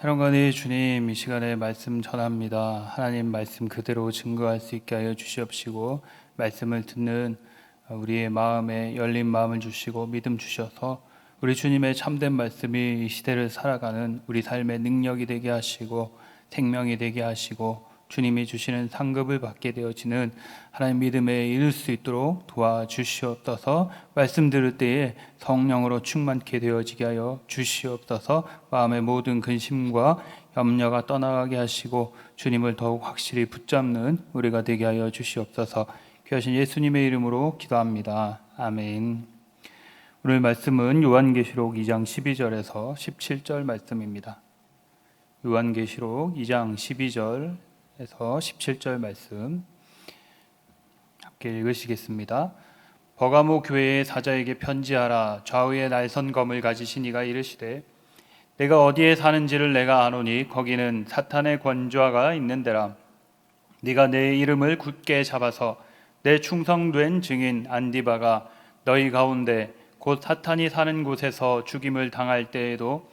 사랑하는 주님, 이 시간에 말씀 전합니다. 하나님 말씀 그대로 증거할 수 있게 하여 주시옵시고, 말씀을 듣는 우리의 마음에 열린 마음을 주시고 믿음 주셔서 우리 주님의 참된 말씀이 이 시대를 살아가는 우리 삶의 능력이 되게 하시고 생명이 되게 하시고 주님이 주시는 상급을 받게 되어지는 하나님 믿음에 이를 수 있도록 도와주시옵소서. 말씀 들을 때에 성령으로 충만케 되어지게 하여 주시옵소서. 마음의 모든 근심과 염려가 떠나가게 하시고 주님을 더욱 확실히 붙잡는 우리가 되게 하여 주시옵소서. 귀하신 예수님의 이름으로 기도합니다. 아멘. 오늘 말씀은 요한계시록 2장 12절에서 17절 말씀입니다. 요한계시록 2장 12절에서 17절 말씀 함께 읽으시겠습니다. 버가모 교회의 사자에게 편지하라. 좌우에 날선 검을 가지신 이가 이르시되 내가 어디에 사는지를 내가 아노니 거기는 사탄의 권좌가 있는 데라. 네가 내 이름을 굳게 잡아서 내 충성된 증인 안디바가 너희 가운데 곧 사탄이 사는 곳에서 죽임을 당할 때에도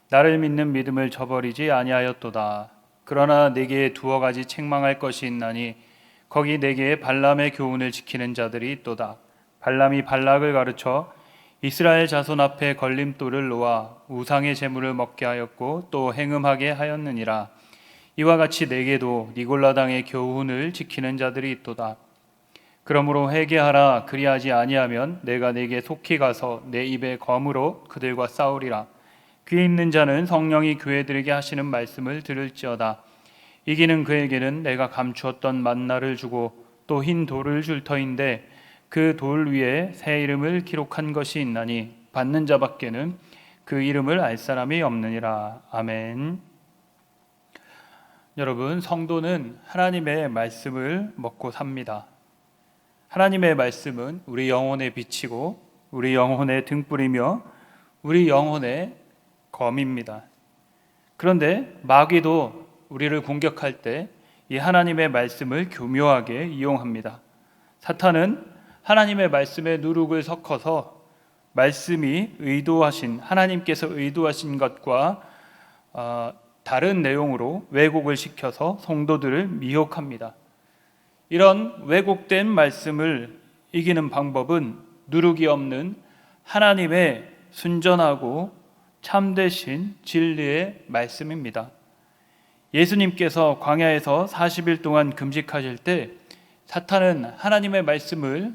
나를 믿는 믿음을 저버리지 아니하였도다. 그러나 내게 두어 가지 책망할 것이 있나니 거기 내게 발람의 교훈을 지키는 자들이 있도다. 발람이 발락을 가르쳐 이스라엘 자손 앞에 걸림돌을 놓아 우상의 제물을 먹게 하였고 또 행음하게 하였느니라. 이와 같이 내게도 니골라당의 교훈을 지키는 자들이 있도다. 그러므로 회개하라. 그리하지 아니하면 내가 네게 속히 가서 내 입에 검으로 그들과 싸우리라. 귀 있는 자는 성령이 교회들에게 하시는 말씀을 들을지어다. 이기는 그에게는 내가 감추었던 만나를 주고 또 흰 돌을 줄 터인데 그 돌 위에 새 이름을 기록한 것이 있나니 받는 자밖에는 그 이름을 알 사람이 없느니라. 아멘. 여러분, 성도는 하나님의 말씀을 먹고 삽니다. 하나님의 말씀은 우리 영혼에 비치고 우리 영혼의 등불이며 우리 영혼의 검입니다. 그런데 마귀도 우리를 공격할 때 이 하나님의 말씀을 교묘하게 이용합니다. 사탄은 하나님의 말씀에 누룩을 섞어서 말씀이 의도하신, 하나님께서 의도하신 것과 다른 내용으로 왜곡을 시켜서 성도들을 미혹합니다. 이런 왜곡된 말씀을 이기는 방법은 누룩이 없는 하나님의 순전하고 참되신 진리의 말씀입니다. 예수님께서 광야에서 40일 동안 금식하실 때 사탄은 하나님의 말씀을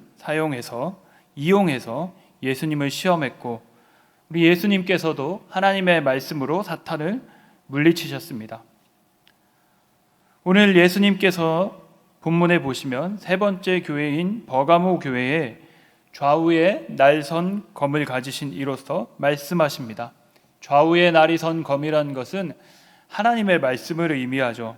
이용해서 예수님을 시험했고 우리 예수님께서도 하나님의 말씀으로 사탄을 물리치셨습니다. 오늘 예수님께서 본문에 보시면 세 번째 교회인 버가모 교회에 좌우에 날선 검을 가지신 이로서 말씀하십니다. 좌우에 날이 선 검이라는 것은 하나님의 말씀을 의미하죠.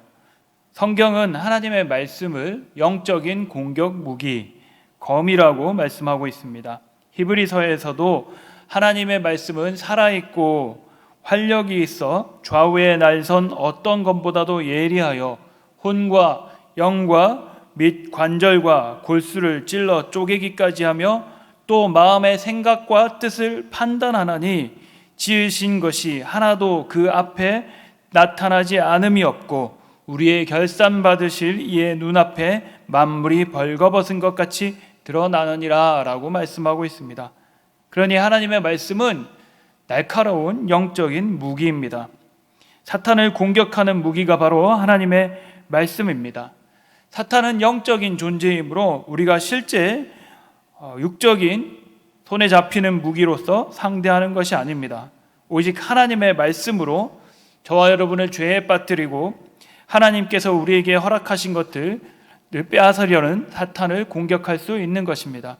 성경은 하나님의 말씀을 영적인 공격 무기, 검이라고 말씀하고 있습니다. 히브리서에서도 하나님의 말씀은 살아있고 활력이 있어 좌우에 날선 어떤 검보다도 예리하여 혼과 영과 및 관절과 골수를 찔러 쪼개기까지 하며 또 마음의 생각과 뜻을 판단하나니 지으신 것이 하나도 그 앞에 나타나지 않음이 없고 우리의 결산 받으실 이의 눈앞에 만물이 벌거벗은 것 같이 드러나느니라 라고 말씀하고 있습니다. 그러니 하나님의 말씀은 날카로운 영적인 무기입니다. 사탄을 공격하는 무기가 바로 하나님의 말씀입니다. 사탄은 영적인 존재이므로 우리가 실제 육적인 손에 잡히는 무기로서 상대하는 것이 아닙니다. 오직 하나님의 말씀으로 저와 여러분을 죄에 빠뜨리고 하나님께서 우리에게 허락하신 것들을 빼앗으려는 사탄을 공격할 수 있는 것입니다.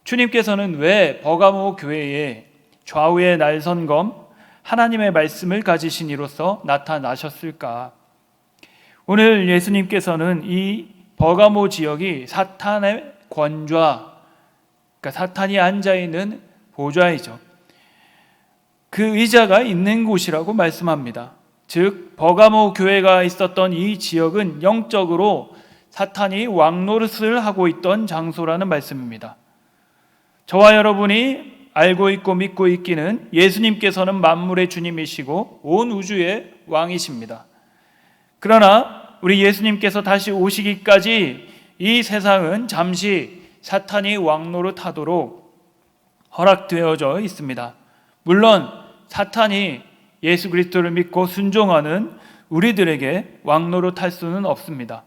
주님께서는 왜 버가모 교회에 좌우에 날선 검 하나님의 말씀을 가지신 이로서 나타나셨을까? 오늘 예수님께서는 이 버가모 지역이 사탄의 권좌, 그러니까 사탄이 앉아있는 보좌이죠. 그 의자가 있는 곳이라고 말씀합니다. 즉 버가모 교회가 있었던 이 지역은 영적으로 사탄이 왕노릇을 하고 있던 장소라는 말씀입니다. 저와 여러분이 알고 있고 믿고 있기는 예수님께서는 만물의 주님이시고 온 우주의 왕이십니다. 그러나 우리 예수님께서 다시 오시기까지 이 세상은 잠시 사탄이 왕노릇하도록 허락되어져 있습니다. 물론 사탄이 예수 그리스도를 믿고 순종하는 우리들에게 왕노릇할 수는 없습니다.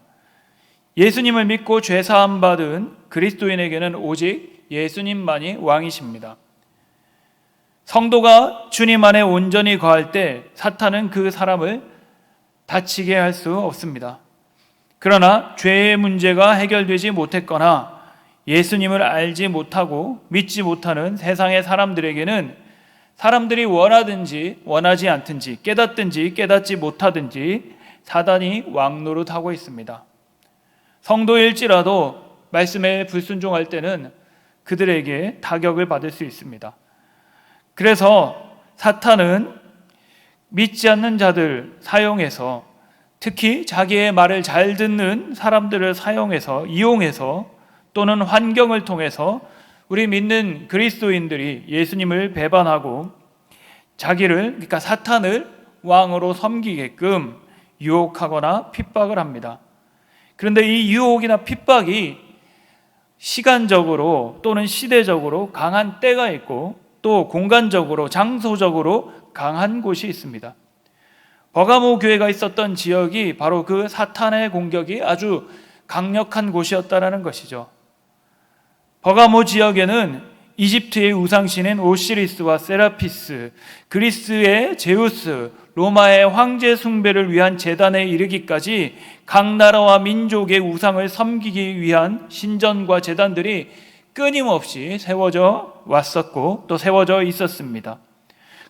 예수님을 믿고 죄사함 받은 그리스도인에게는 오직 예수님만이 왕이십니다. 성도가 주님 안에 온전히 거할 때 사탄은 그 사람을 다치게 할 수 없습니다. 그러나 죄의 문제가 해결되지 못했거나 예수님을 알지 못하고 믿지 못하는 세상의 사람들에게는 사람들이 원하든지 원하지 않든지 깨닫든지 깨닫지 못하든지 사단이 왕노릇하고 있습니다. 성도일지라도 말씀에 불순종할 때는 그들에게 타격을 받을 수 있습니다. 그래서 사탄은 믿지 않는 자들 사용해서, 특히 자기의 말을 잘 듣는 사람들을 이용해서 또는 환경을 통해서 우리 믿는 그리스도인들이 예수님을 배반하고 그러니까 사탄을 왕으로 섬기게끔 유혹하거나 핍박을 합니다. 그런데 이 유혹이나 핍박이 시간적으로 또는 시대적으로 강한 때가 있고 또 공간적으로, 장소적으로 강한 곳이 있습니다. 버가모 교회가 있었던 지역이 바로 그 사탄의 공격이 아주 강력한 곳이었다는 것이죠. 버가모 지역에는 이집트의 우상신인 오시리스와 세라피스, 그리스의 제우스, 로마의 황제 숭배를 위한 제단에 이르기까지 각 나라와 민족의 우상을 섬기기 위한 신전과 제단들이 끊임없이 세워져 왔었고 또 세워져 있었습니다.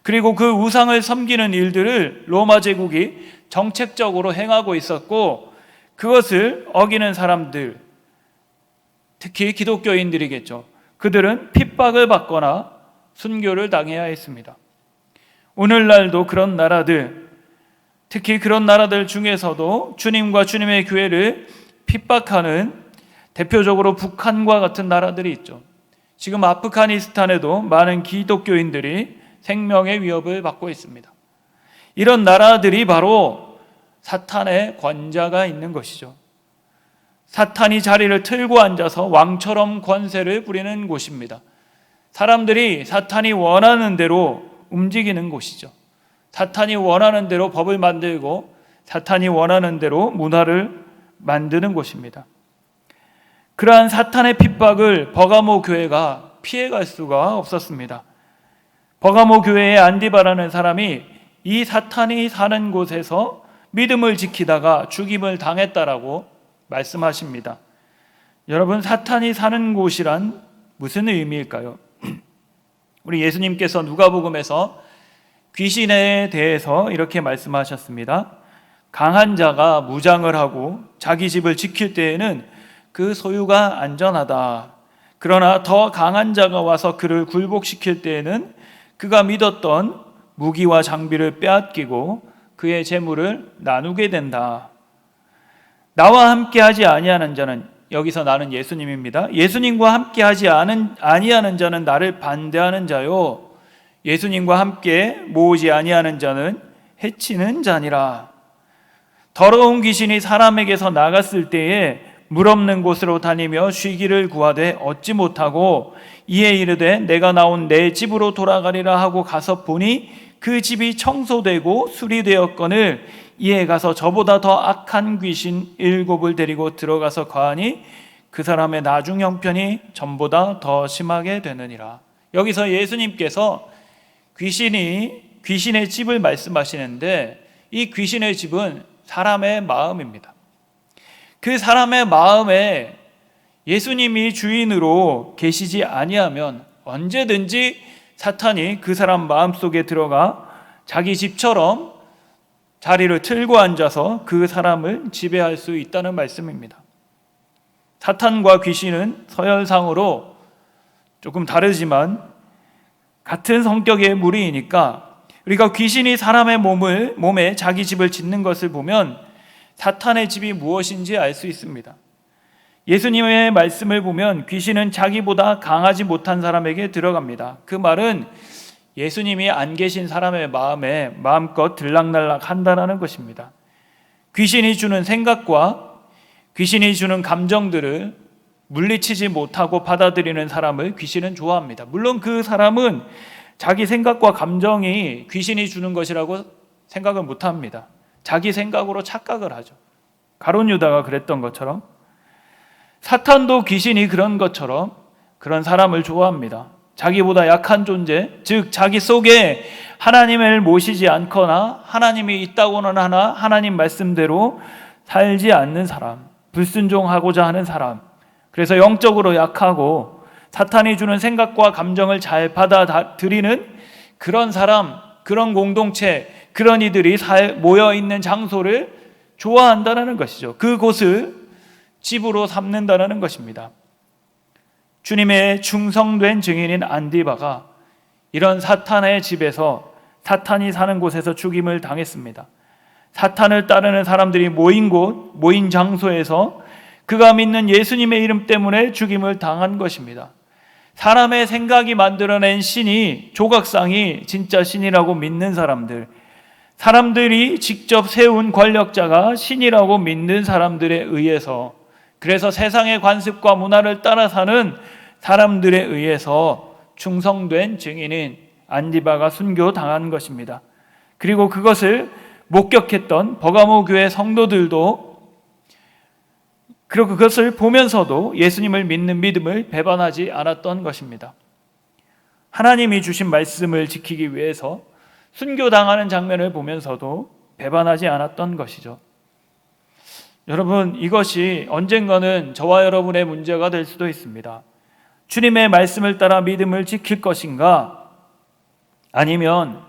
그리고 그 우상을 섬기는 일들을 로마 제국이 정책적으로 행하고 있었고 그것을 어기는 사람들, 특히 기독교인들이겠죠. 그들은 핍박을 받거나 순교를 당해야 했습니다. 오늘날도 그런 나라들, 특히 그런 나라들 중에서도 주님과 주님의 교회를 핍박하는 대표적으로 북한과 같은 나라들이 있죠. 지금 아프가니스탄에도 많은 기독교인들이 생명의 위협을 받고 있습니다. 이런 나라들이 바로 사탄의 권자가 있는 것이죠. 사탄이 자리를 틀고 앉아서 왕처럼 권세를 부리는 곳입니다. 사람들이 사탄이 원하는 대로 움직이는 곳이죠. 사탄이 원하는 대로 법을 만들고 사탄이 원하는 대로 문화를 만드는 곳입니다. 그러한 사탄의 핍박을 버가모 교회가 피해갈 수가 없었습니다. 버가모 교회의 안디바라는 사람이 이 사탄이 사는 곳에서 믿음을 지키다가 죽임을 당했다라고 말씀하십니다. 여러분, 사탄이 사는 곳이란 무슨 의미일까요? 우리 예수님께서 누가복음에서 귀신에 대해서 이렇게 말씀하셨습니다. 강한 자가 무장을 하고 자기 집을 지킬 때에는 그 소유가 안전하다. 그러나 더 강한 자가 와서 그를 굴복시킬 때에는 그가 믿었던 무기와 장비를 빼앗기고 그의 재물을 나누게 된다. 나와 함께하지 아니하는 자는, 여기서 나는 예수님입니다. 예수님과 함께하지 아니하는 자는 나를 반대하는 자요, 예수님과 함께 모으지 아니하는 자는 해치는 자니라. 더러운 귀신이 사람에게서 나갔을 때에 물 없는 곳으로 다니며 쉬기를 구하되 얻지 못하고 이에 이르되 내가 나온 내 집으로 돌아가리라 하고 가서 보니 그 집이 청소되고 수리되었거늘 이에 가서 저보다 더 악한 귀신 7을 데리고 들어가서 거하니 그 사람의 나중 형편이 전보다 더 심하게 되느니라. 여기서 예수님께서 귀신의 집을 말씀하시는데 이 귀신의 집은 사람의 마음입니다. 그 사람의 마음에 예수님이 주인으로 계시지 아니하면 언제든지 사탄이 그 사람 마음속에 들어가 자기 집처럼 자리를 틀고 앉아서 그 사람을 지배할 수 있다는 말씀입니다. 사탄과 귀신은 서열상으로 조금 다르지만 같은 성격의 무리이니까, 그러니까 귀신이 사람의 몸에 자기 집을 짓는 것을 보면 사탄의 집이 무엇인지 알 수 있습니다. 예수님의 말씀을 보면 귀신은 자기보다 강하지 못한 사람에게 들어갑니다. 그 말은 예수님이 안 계신 사람의 마음에 마음껏 들락날락 한다는 것입니다. 귀신이 주는 생각과 귀신이 주는 감정들을 물리치지 못하고 받아들이는 사람을 귀신은 좋아합니다. 물론 그 사람은 자기 생각과 감정이 귀신이 주는 것이라고 생각을 못합니다. 자기 생각으로 착각을 하죠. 가룟 유다가 그랬던 것처럼 사탄도 귀신이 그런 것처럼 그런 사람을 좋아합니다. 자기보다 약한 존재, 즉 자기 속에 하나님을 모시지 않거나 하나님이 있다고는 하나 하나님 말씀대로 살지 않는 사람, 불순종하고자 하는 사람, 그래서 영적으로 약하고 사탄이 주는 생각과 감정을 잘 받아들이는 그런 사람, 그런 공동체, 그런 이들이 모여있는 장소를 좋아한다는 것이죠. 그곳을 집으로 삼는다는 것입니다. 주님의 충성된 증인인 안디바가 이런 사탄의 집에서, 사탄이 사는 곳에서 죽임을 당했습니다. 사탄을 따르는 사람들이 모인 곳, 모인 장소에서 그가 믿는 예수님의 이름 때문에 죽임을 당한 것입니다. 사람의 생각이 만들어낸 신이, 조각상이 진짜 신이라고 믿는 사람들, 사람들이 직접 세운 권력자가 신이라고 믿는 사람들에 의해서, 그래서 세상의 관습과 문화를 따라 사는 사람들에 의해서 충성된 증인인 안디바가 순교당한 것입니다. 그리고 그것을 목격했던 버가모 교회 성도들도 그리고 그것을 보면서도 예수님을 믿는 믿음을 배반하지 않았던 것입니다. 하나님이 주신 말씀을 지키기 위해서 순교당하는 장면을 보면서도 배반하지 않았던 것이죠. 여러분, 이것이 언젠가는 저와 여러분의 문제가 될 수도 있습니다. 주님의 말씀을 따라 믿음을 지킬 것인가? 아니면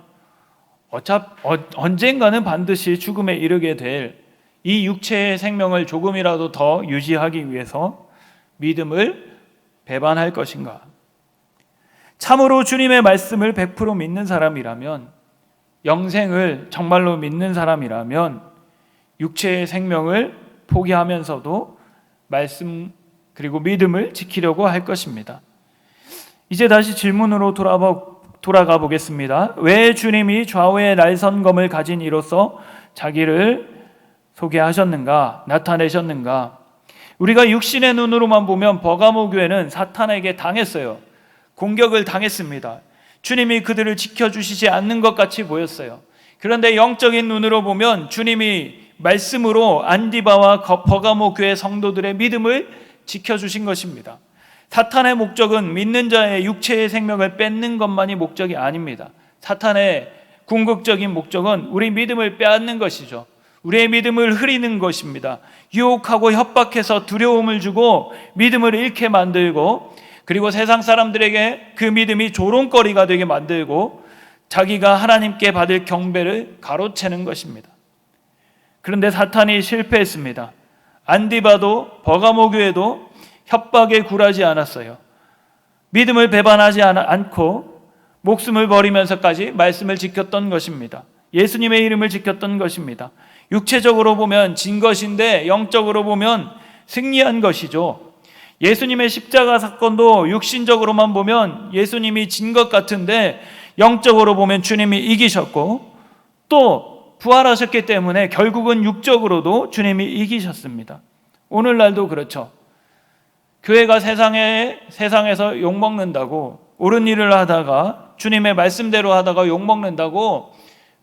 언젠가는 반드시 죽음에 이르게 될 이 육체의 생명을 조금이라도 더 유지하기 위해서 믿음을 배반할 것인가? 참으로 주님의 말씀을 100% 믿는 사람이라면, 영생을 정말로 믿는 사람이라면 육체의 생명을 포기하면서도 말씀 그리고 믿음을 지키려고 할 것입니다. 이제 다시 질문으로 돌아가 보겠습니다. 왜 주님이 좌우의 날선검을 가진 이로써 자기를 소개하셨는가, 나타내셨는가? 우리가 육신의 눈으로만 보면 버가모 교회는 사탄에게 당했어요. 공격을 당했습니다. 주님이 그들을 지켜주시지 않는 것 같이 보였어요. 그런데 영적인 눈으로 보면 주님이 말씀으로 안디바와 버가모 교회 성도들의 믿음을 지켜주신 것입니다. 사탄의 목적은 믿는 자의 육체의 생명을 뺏는 것만이 목적이 아닙니다. 사탄의 궁극적인 목적은 우리 믿음을 빼앗는 것이죠. 우리의 믿음을 흐리는 것입니다. 유혹하고 협박해서 두려움을 주고 믿음을 잃게 만들고, 그리고 세상 사람들에게 그 믿음이 조롱거리가 되게 만들고 자기가 하나님께 받을 경배를 가로채는 것입니다. 그런데 사탄이 실패했습니다. 안디바도 버가모 교회도 협박에 굴하지 않았어요. 믿음을 배반하지 않고 목숨을 버리면서까지 말씀을 지켰던 것입니다. 예수님의 이름을 지켰던 것입니다. 육체적으로 보면 진 것인데 영적으로 보면 승리한 것이죠. 예수님의 십자가 사건도 육신적으로만 보면 예수님이 진 것 같은데 영적으로 보면 주님이 이기셨고, 또 부활하셨기 때문에 결국은 육적으로도 주님이 이기셨습니다. 오늘날도 그렇죠. 교회가 세상에서 욕먹는다고, 옳은 일을 하다가 주님의 말씀대로 하다가 욕먹는다고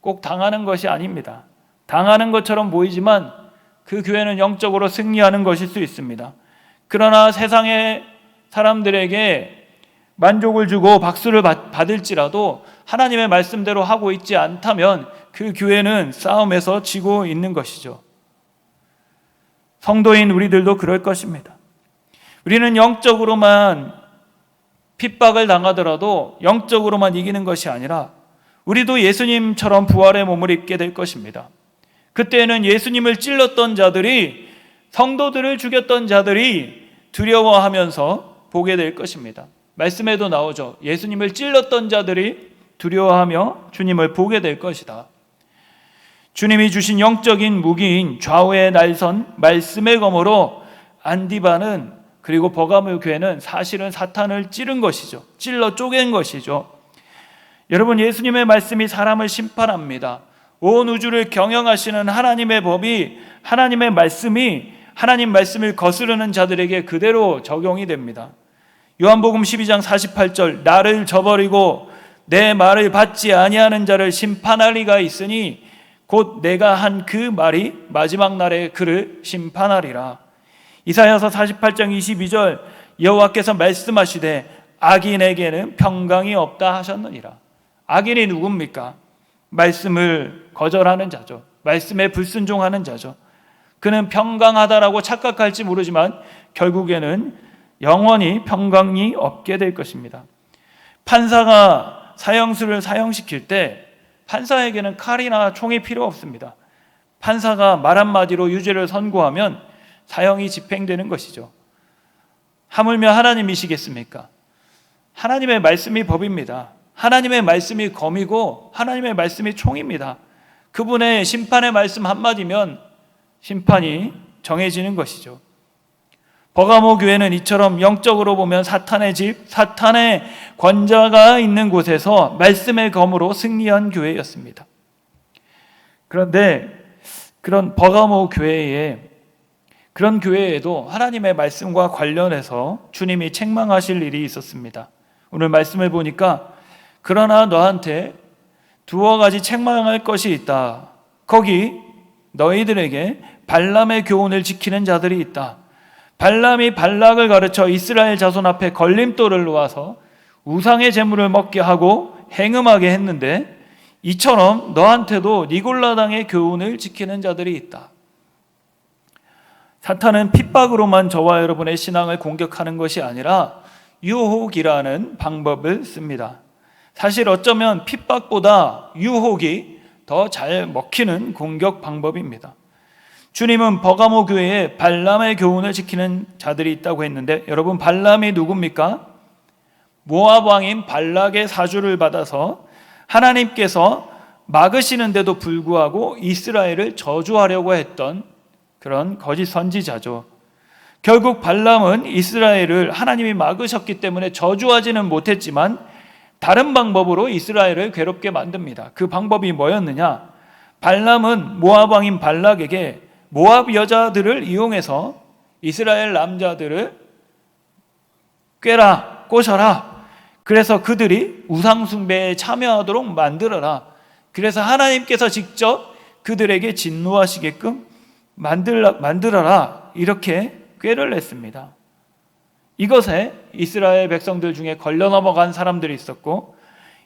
꼭 당하는 것이 아닙니다. 당하는 것처럼 보이지만 그 교회는 영적으로 승리하는 것일 수 있습니다. 그러나 세상의 사람들에게 만족을 주고 박수를 받을지라도 하나님의 말씀대로 하고 있지 않다면 그 교회는 싸움에서 지고 있는 것이죠. 성도인 우리들도 그럴 것입니다. 우리는 영적으로만 핍박을 당하더라도 영적으로만 이기는 것이 아니라 우리도 예수님처럼 부활의 몸을 입게 될 것입니다. 그때는 예수님을 찔렀던 자들이, 성도들을 죽였던 자들이 두려워하면서 보게 될 것입니다. 말씀에도 나오죠. 예수님을 찔렀던 자들이 두려워하며 주님을 보게 될 것이다. 주님이 주신 영적인 무기인 좌우의 날선 말씀의 검으로 안디바는 그리고 버가모 교회는 사실은 사탄을 찌른 것이죠. 찔러 쪼갠 것이죠. 여러분, 예수님의 말씀이 사람을 심판합니다. 온 우주를 경영하시는 하나님의 법이 하나님 말씀을 거스르는 자들에게 그대로 적용이 됩니다. 요한복음 12장 48절, 나를 저버리고 내 말을 받지 아니하는 자를 심판할 이가 있으니 곧 내가 한 그 말이 마지막 날에 그를 심판하리라. 이사야서 48장 22절, 여호와께서 말씀하시되 악인에게는 평강이 없다 하셨느니라. 악인이 누굽니까? 말씀을 거절하는 자죠. 말씀에 불순종하는 자죠. 그는 평강하다라고 착각할지 모르지만 결국에는 영원히 평강이 없게 될 것입니다. 판사가 사형수를 사형시킬 때 판사에게는 칼이나 총이 필요 없습니다. 판사가 말 한마디로 유죄를 선고하면 사형이 집행되는 것이죠. 하물며 하나님이시겠습니까? 하나님의 말씀이 법입니다. 하나님의 말씀이 검이고 하나님의 말씀이 총입니다. 그분의 심판의 말씀 한마디면 심판이 정해지는 것이죠. 버가모 교회는 이처럼 영적으로 보면 사탄의 집, 사탄의 권자가 있는 곳에서 말씀의 검으로 승리한 교회였습니다. 그런데 그런 버가모 그런 교회에도 하나님의 말씀과 관련해서 주님이 책망하실 일이 있었습니다. 오늘 말씀을 보니까 그러나 너한테 두어 가지 책망할 것이 있다. 거기 너희들에게 발람의 교훈을 지키는 자들이 있다. 발람이 발락을 가르쳐 이스라엘 자손 앞에 걸림돌을 놓아서 우상의 제물을 먹게 하고 행음하게 했는데 이처럼 너한테도 니골라당의 교훈을 지키는 자들이 있다. 사탄은 핍박으로만 저와 여러분의 신앙을 공격하는 것이 아니라 유혹이라는 방법을 씁니다. 사실 어쩌면 핍박보다 유혹이 더 잘 먹히는 공격 방법입니다. 주님은 버가모 교회에 발람의 교훈을 지키는 자들이 있다고 했는데 여러분, 발람이 누굽니까? 모압 왕인 발락의 사주를 받아서 하나님께서 막으시는데도 불구하고 이스라엘을 저주하려고 했던 그런 거짓 선지자죠. 결국 발람은 이스라엘을 하나님이 막으셨기 때문에 저주하지는 못했지만 다른 방법으로 이스라엘을 괴롭게 만듭니다. 그 방법이 뭐였느냐? 발람은 모압 왕인 발락에게 모압 여자들을 이용해서 이스라엘 남자들을 꿰라, 꼬셔라. 그래서 그들이 우상숭배에 참여하도록 만들어라. 그래서 하나님께서 직접 그들에게 진노하시게끔 만들어라. 이렇게 꾀를 냈습니다. 이것에 이스라엘 백성들 중에 걸려 넘어간 사람들이 있었고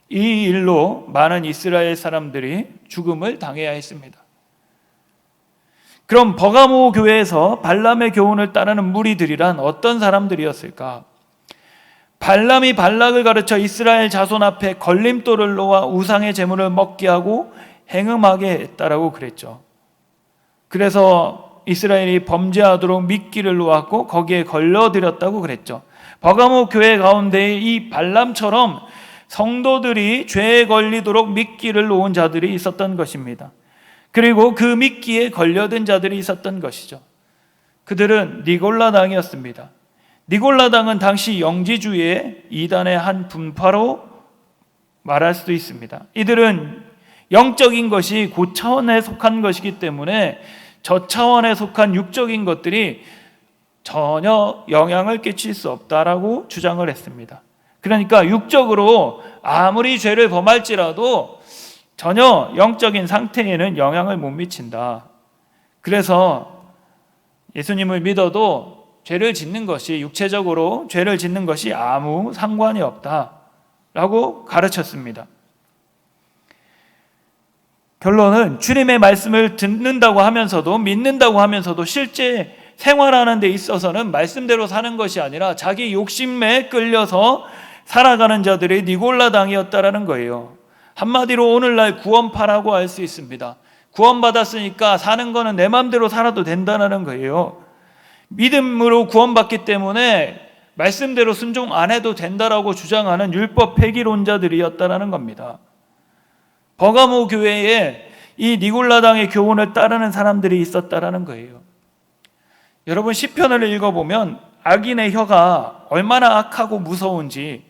이 일로 많은 이스라엘 사람들이 죽음을 당해야 했습니다. 그럼 버가모 교회에서 발람의 교훈을 따르는 무리들이란 어떤 사람들이었을까? 발람이 발락을 가르쳐 이스라엘 자손 앞에 걸림돌을 놓아 우상의 제물을 먹게 하고 행음하게 했다라고 그랬죠. 그래서 이스라엘이 범죄하도록 미끼를 놓았고 거기에 걸려들였다고 그랬죠. 버가모 교회 가운데 이 발람처럼 성도들이 죄에 걸리도록 미끼를 놓은 자들이 있었던 것입니다. 그리고 그 미끼에 걸려든 자들이 있었던 것이죠. 그들은 니골라당이었습니다. 니골라당은 당시 영지주의의 이단의 한 분파로 말할 수도 있습니다. 이들은 영적인 것이 고차원에 속한 것이기 때문에 저차원에 속한 육적인 것들이 전혀 영향을 끼칠 수 없다라고 주장을 했습니다. 그러니까 육적으로 아무리 죄를 범할지라도 전혀 영적인 상태에는 영향을 못 미친다. 그래서 예수님을 믿어도 죄를 짓는 것이, 육체적으로 죄를 짓는 것이 아무 상관이 없다라고 가르쳤습니다. 결론은 주님의 말씀을 듣는다고 하면서도, 믿는다고 하면서도 실제 생활하는 데 있어서는 말씀대로 사는 것이 아니라 자기 욕심에 끌려서 살아가는 자들이 니골라당이었다라는 거예요. 한마디로 오늘날 구원파라고 할 수 있습니다. 구원받았으니까 사는 거는 내 마음대로 살아도 된다는 거예요. 믿음으로 구원받기 때문에 말씀대로 순종 안 해도 된다라고 주장하는 율법 폐기론자들이었다는 겁니다. 버가모 교회에 이 니골라당의 교훈을 따르는 사람들이 있었다라는 거예요. 여러분 시편을 읽어보면 악인의 혀가 얼마나 악하고 무서운지,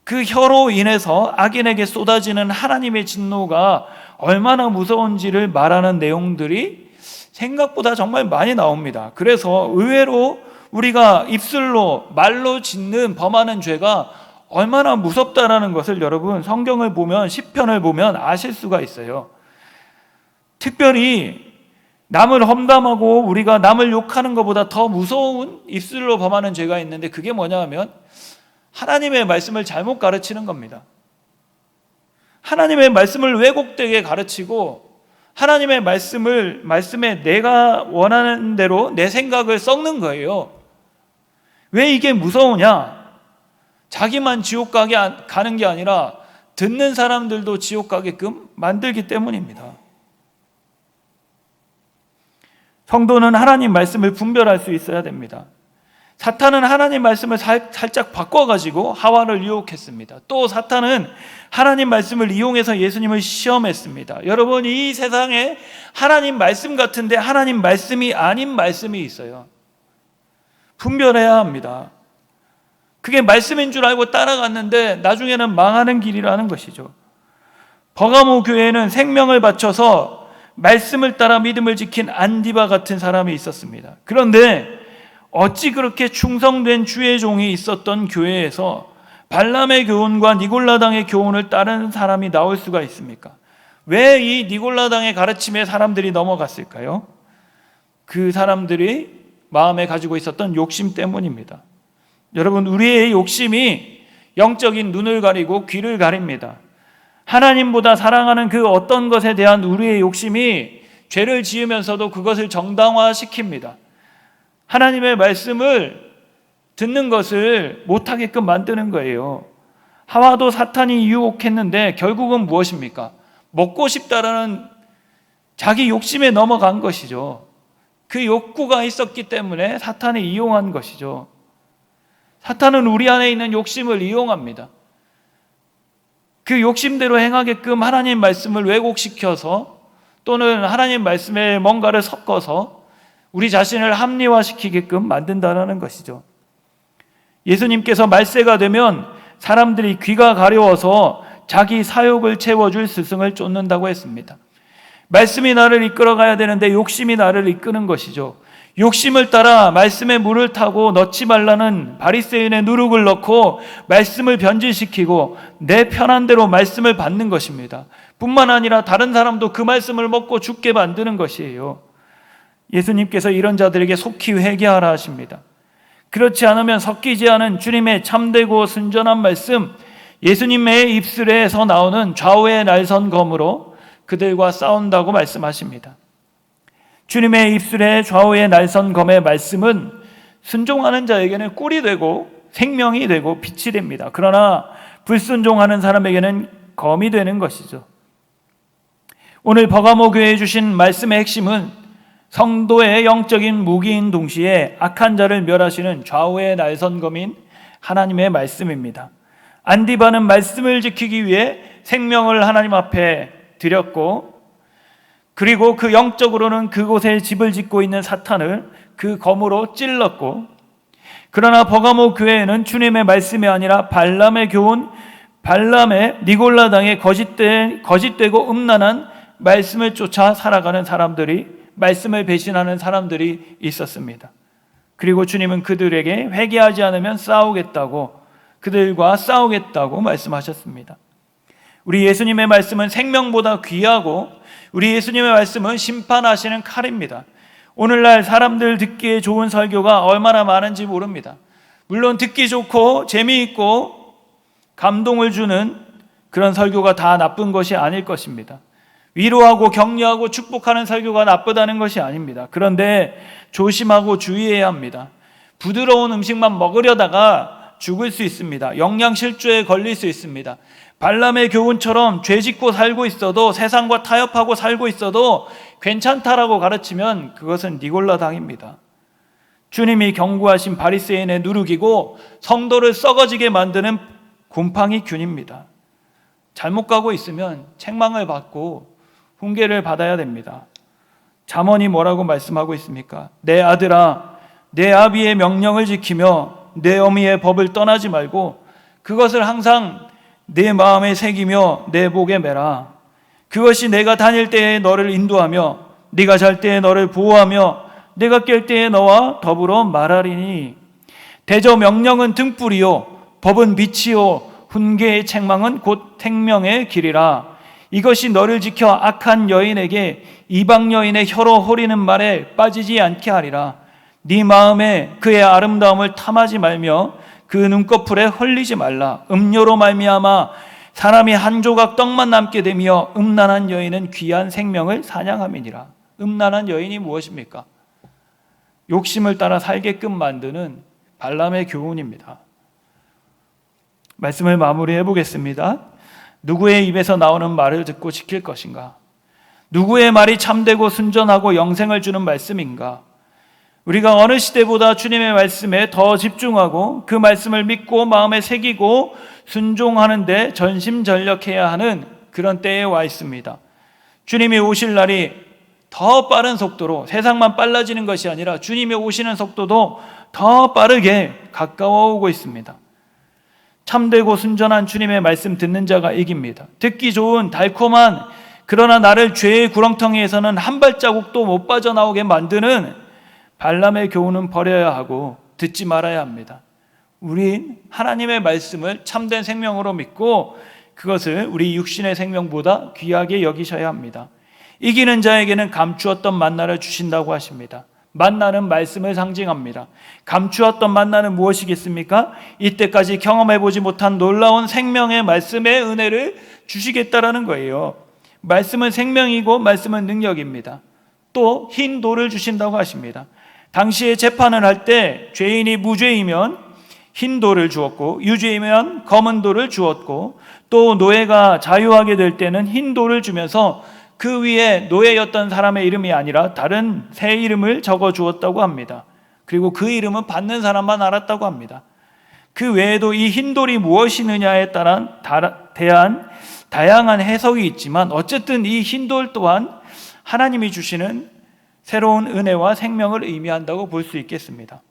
그 혀로 인해서 악인에게 쏟아지는 하나님의 진노가 얼마나 무서운지를 말하는 내용들이 생각보다 정말 많이 나옵니다. 그래서 의외로 우리가 입술로 말로 짓는 범하는 죄가 얼마나 무섭다라는 것을 여러분 성경을 보면, 시편을 보면 아실 수가 있어요. 특별히 남을 험담하고 우리가 남을 욕하는 것보다 더 무서운 입술로 범하는 죄가 있는데, 그게 뭐냐 하면 하나님의 말씀을 잘못 가르치는 겁니다. 하나님의 말씀을 왜곡되게 가르치고 하나님의 말씀에 내가 원하는 대로 내 생각을 썩는 거예요. 왜 이게 무서우냐? 자기만 지옥 가는 게 아니라 듣는 사람들도 지옥 가게끔 만들기 때문입니다. 성도는 하나님 말씀을 분별할 수 있어야 됩니다. 사탄은 하나님 말씀을 살짝 바꿔가지고 하와를 유혹했습니다. 또 사탄은 하나님 말씀을 이용해서 예수님을 시험했습니다. 여러분, 이 세상에 하나님 말씀 같은데 하나님 말씀이 아닌 말씀이 있어요. 분별해야 합니다. 그게 말씀인 줄 알고 따라갔는데 나중에는 망하는 길이라는 것이죠. 버가모 교회에는 생명을 바쳐서 말씀을 따라 믿음을 지킨 안디바 같은 사람이 있었습니다. 그런데 어찌 그렇게 충성된 주의 종이 있었던 교회에서 발람의 교훈과 니골라당의 교훈을 따르는 사람이 나올 수가 있습니까? 왜 이 니골라당의 가르침에 사람들이 넘어갔을까요? 그 사람들이 마음에 가지고 있었던 욕심 때문입니다. 여러분, 우리의 욕심이 영적인 눈을 가리고 귀를 가립니다. 하나님보다 사랑하는 그 어떤 것에 대한 우리의 욕심이 죄를 지으면서도 그것을 정당화시킵니다. 하나님의 말씀을 듣는 것을 못하게끔 만드는 거예요. 하와도 사탄이 유혹했는데 결국은 무엇입니까? 먹고 싶다라는 자기 욕심에 넘어간 것이죠. 그 욕구가 있었기 때문에 사탄이 이용한 것이죠. 사탄은 우리 안에 있는 욕심을 이용합니다. 그 욕심대로 행하게끔 하나님 말씀을 왜곡시켜서, 또는 하나님 말씀에 뭔가를 섞어서 우리 자신을 합리화시키게끔 만든다는 것이죠. 예수님께서 말세가 되면 사람들이 귀가 가려워서 자기 사욕을 채워줄 스승을 쫓는다고 했습니다. 말씀이 나를 이끌어가야 되는데 욕심이 나를 이끄는 것이죠. 욕심을 따라 말씀에 물을 타고 넣지 말라는 바리새인의 누룩을 넣고 말씀을 변질시키고 내 편한 대로 말씀을 받는 것입니다. 뿐만 아니라 다른 사람도 그 말씀을 먹고 죽게 만드는 것이에요. 예수님께서 이런 자들에게 속히 회개하라 하십니다. 그렇지 않으면 섞이지 않은 주님의 참되고 순전한 말씀, 예수님의 입술에서 나오는 좌우의 날선 검으로 그들과 싸운다고 말씀하십니다. 주님의 입술에 좌우의 날선 검의 말씀은 순종하는 자에게는 꿀이 되고 생명이 되고 빛이 됩니다. 그러나 불순종하는 사람에게는 검이 되는 것이죠. 오늘 버가모 교회에 주신 말씀의 핵심은 성도의 영적인 무기인 동시에 악한 자를 멸하시는 좌우의 날선 검인 하나님의 말씀입니다. 안디바는 말씀을 지키기 위해 생명을 하나님 앞에 드렸고, 그리고 그 영적으로는 그곳에 집을 짓고 있는 사탄을 그 검으로 찔렀고, 그러나 버가모 교회에는 주님의 말씀이 아니라 발람의 교훈, 발람의 니골라당의 거짓되고 음란한 말씀을 쫓아 살아가는 사람들이, 말씀을 배신하는 사람들이 있었습니다. 그리고 주님은 그들에게 회개하지 않으면 그들과 싸우겠다고 말씀하셨습니다. 우리 예수님의 말씀은 생명보다 귀하고 우리 예수님의 말씀은 심판하시는 칼입니다. 오늘날 사람들 듣기에 좋은 설교가 얼마나 많은지 모릅니다. 물론 듣기 좋고 재미있고 감동을 주는 그런 설교가 다 나쁜 것이 아닐 것입니다. 위로하고 격려하고 축복하는 설교가 나쁘다는 것이 아닙니다. 그런데 조심하고 주의해야 합니다. 부드러운 음식만 먹으려다가 죽을 수 있습니다. 영양실조에 걸릴 수 있습니다. 발람의 교훈처럼 죄 짓고 살고 있어도, 세상과 타협하고 살고 있어도 괜찮다라고 가르치면 그것은 니골라당입니다. 주님이 경고하신 바리새인의 누룩이고 성도를 썩어지게 만드는 곰팡이 균입니다. 잘못 가고 있으면 책망을 받고 훈계를 받아야 됩니다. 잠언이 뭐라고 말씀하고 있습니까? 내 아들아, 내 아비의 명령을 지키며 내 어미의 법을 떠나지 말고 그것을 항상 내 마음에 새기며 내 목에 매라. 그것이 내가 다닐 때에 너를 인도하며 네가 잘 때에 너를 보호하며 내가 깰 때에 너와 더불어 말하리니. 대저 명령은 등불이요 법은 빛이요 훈계의 책망은 곧 생명의 길이라. 이것이 너를 지켜 악한 여인에게 이방 여인의 혀로 호리는 말에 빠지지 않게 하리라. 네 마음에 그의 아름다움을 탐하지 말며 그 눈꺼풀에 헐리지 말라. 음료로 말미암아 사람이 한 조각 떡만 남게 되며 음란한 여인은 귀한 생명을 사냥함이니라. 음란한 여인이 무엇입니까? 욕심을 따라 살게끔 만드는 발람의 교훈입니다. 말씀을 마무리해 보겠습니다. 누구의 입에서 나오는 말을 듣고 지킬 것인가? 누구의 말이 참되고 순전하고 영생을 주는 말씀인가? 우리가 어느 시대보다 주님의 말씀에 더 집중하고 그 말씀을 믿고 마음에 새기고 순종하는 데 전심전력해야 하는 그런 때에 와 있습니다. 주님이 오실 날이 더 빠른 속도로, 세상만 빨라지는 것이 아니라 주님이 오시는 속도도 더 빠르게 가까워 오고 있습니다. 참되고 순전한 주님의 말씀 듣는 자가 이깁니다. 듣기 좋은 달콤한, 그러나 나를 죄의 구렁텅이에서는 한 발자국도 못 빠져나오게 만드는 발람의 교훈은 버려야 하고 듣지 말아야 합니다. 우린 하나님의 말씀을 참된 생명으로 믿고 그것을 우리 육신의 생명보다 귀하게 여기셔야 합니다. 이기는 자에게는 감추었던 만나를 주신다고 하십니다. 만나는 말씀을 상징합니다. 감추었던 만나는 무엇이겠습니까? 이때까지 경험해보지 못한 놀라운 생명의 말씀의 은혜를 주시겠다라는 거예요. 말씀은 생명이고 말씀은 능력입니다. 또 흰 돌을 주신다고 하십니다. 당시에 재판을 할 때 죄인이 무죄이면 흰 돌을 주었고 유죄이면 검은 돌을 주었고 또 노예가 자유하게 될 때는 흰 돌을 주면서 그 위에 노예였던 사람의 이름이 아니라 다른 새 이름을 적어 주었다고 합니다. 그리고 그 이름은 받는 사람만 알았다고 합니다. 그 외에도 이 흰돌이 무엇이느냐에 대한 다양한 해석이 있지만 어쨌든 이 흰돌 또한 하나님이 주시는 새로운 은혜와 생명을 의미한다고 볼 수 있겠습니다.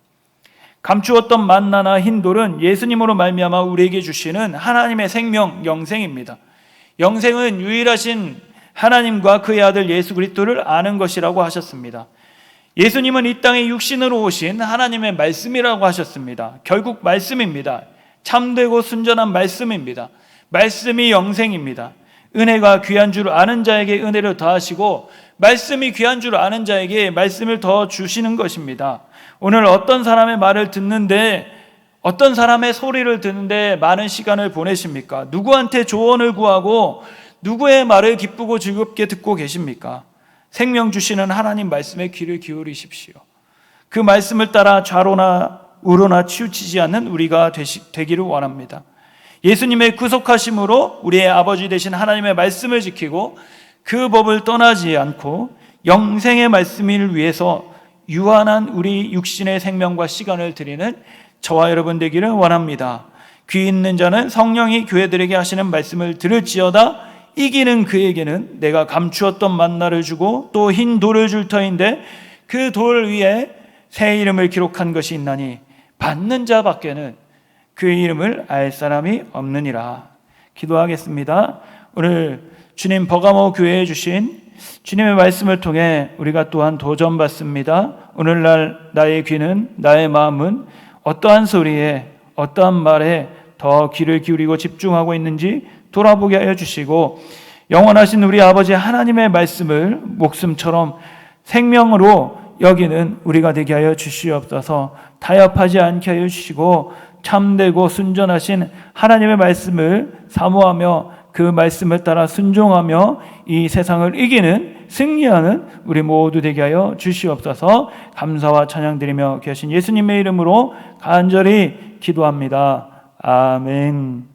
감추었던 만나나 흰돌은 예수님으로 말미암아 우리에게 주시는 하나님의 생명, 영생입니다. 영생은 유일하신 하나님과 그의 아들 예수 그리스도를 아는 것이라고 하셨습니다. 예수님은 이 땅에 육신으로 오신 하나님의 말씀이라고 하셨습니다. 결국 말씀입니다. 참되고 순전한 말씀입니다. 말씀이 영생입니다. 은혜가 귀한 줄 아는 자에게 은혜를 더하시고 말씀이 귀한 줄 아는 자에게 말씀을 더 주시는 것입니다. 오늘 어떤 사람의 말을 듣는데, 어떤 사람의 소리를 듣는데 많은 시간을 보내십니까? 누구한테 조언을 구하고 누구의 말을 기쁘고 즐겁게 듣고 계십니까? 생명 주시는 하나님 말씀에 귀를 기울이십시오. 그 말씀을 따라 좌로나 우로나 치우치지 않는 우리가 되기를 원합니다. 예수님의 구속하심으로 우리의 아버지 되신 하나님의 말씀을 지키고 그 법을 떠나지 않고 영생의 말씀을 위해서 유한한 우리 육신의 생명과 시간을 드리는 저와 여러분 되기를 원합니다. 귀 있는 자는 성령이 교회들에게 하시는 말씀을 들을지어다. 이기는 그에게는 내가 감추었던 만나를 주고 또 흰 돌을 줄 터인데 그 돌 위에 새 이름을 기록한 것이 있나니 받는 자밖에는 그 이름을 알 사람이 없느니라. 기도하겠습니다. 오늘 주님 버가모 교회에 주신 주님의 말씀을 통해 우리가 또한 도전받습니다. 오늘날 나의 귀는, 나의 마음은 어떠한 소리에, 어떠한 말에 더 귀를 기울이고 집중하고 있는지 돌아보게 하여 주시고 영원하신 우리 아버지 하나님의 말씀을 목숨처럼 생명으로 여기는 우리가 되게 하여 주시옵소서. 타협하지 않게 하여 주시고 참되고 순전하신 하나님의 말씀을 사모하며 그 말씀을 따라 순종하며 이 세상을 이기는 승리하는 우리 모두 되게 하여 주시옵소서. 감사와 찬양드리며 계신 예수님의 이름으로 간절히 기도합니다. 아멘.